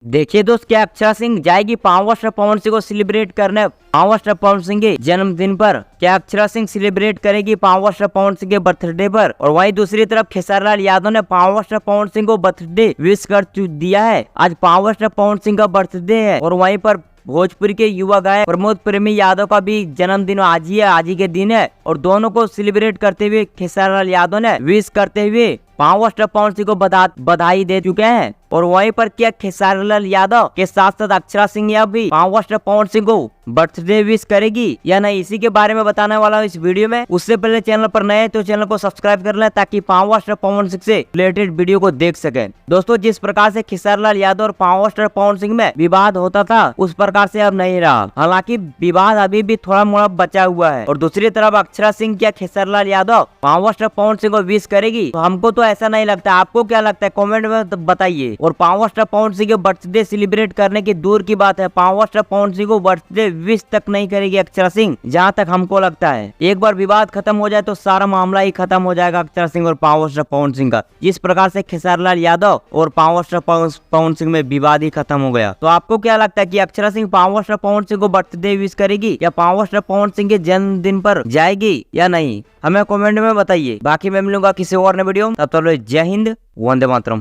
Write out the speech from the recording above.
देखिए दोस्त, क्या अक्षरा सिंह जाएगी पावर स्टार पवन सिंह को सेलिब्रेट करने पावर स्टार पवन सिंह के जन्मदिन पर। क्या अक्षरा सिंह सेलिब्रेट करेगी पावर स्टार पवन सिंह के बर्थडे पर। और वहीं दूसरी तरफ खेसारी लाल यादव ने पावर स्टार पवन सिंह को बर्थडे विश कर दिया है। आज पावर स्टार पवन सिंह का बर्थडे है और वहीं पर भोजपुरी के युवा गायक प्रमोद प्रेमी यादव का भी जन्मदिन आज ही है, आज ही के दिन है। और दोनों को सेलिब्रेट करते हुए खेसारी लाल यादव ने विश करते हुए पावर स्टार पवन सिंह को बधाई दे चुके हैं। और वहीं पर क्या खेसारी लाल यादव के साथ साथ अक्षरा सिंह या भी पावर स्टार पवन सिंह को बर्थडे विश करेगी या नहीं, इसी के बारे में बताने वाला हूँ इस वीडियो में। उससे पहले चैनल पर नए हैं तो चैनल को सब्सक्राइब कर लें ताकि पावर स्टार पवन सिंह से रिलेटेड वीडियो को देख सके। दोस्तों, जिस प्रकार से खेसारी लाल यादव और पावर स्टार पवन सिंह में विवाद होता था उस प्रकार से अब नहीं रहा। हालांकि विवाद अभी भी थोड़ा मोड़ा बचा हुआ है। और दूसरी तरफ अक्षरा सिंह क्या खेसारी लाल यादव पावर स्टार पवन सिंह को विश करेगी? तो हमको तो ऐसा नहीं लगता। आपको क्या लगता है कमेंट में बताइए। और पावर स्टार पवन सिंह के बर्थडे सेलिब्रेट करने की दूर की बात है, पावर स्टार पवन सिंह को बर्थडे विश तक नहीं करेगी अक्षरा सिंह, जहां तक हमको लगता है। एक बार विवाद खत्म हो जाए तो सारा मामला ही खत्म हो जाएगा अक्षरा सिंह और पावर स्टार पवन सिंह का। जिस प्रकार से खेसारी लाल यादव और पावर स्टार पवन सिंह में विवाद ही खत्म हो गया। तो आपको क्या लगता है कि अक्षरा सिंह पावर स्टार पवन सिंह को बर्थडे विश करेगी या पावर स्टार पवन सिंह के जन्मदिन पर जाएगी या नहीं? हमें कमेंट में बताइए। बाकी मैं मिलूंगा किसी और नए वीडियो में, तब तक जय हिंद, वंदे मातरम।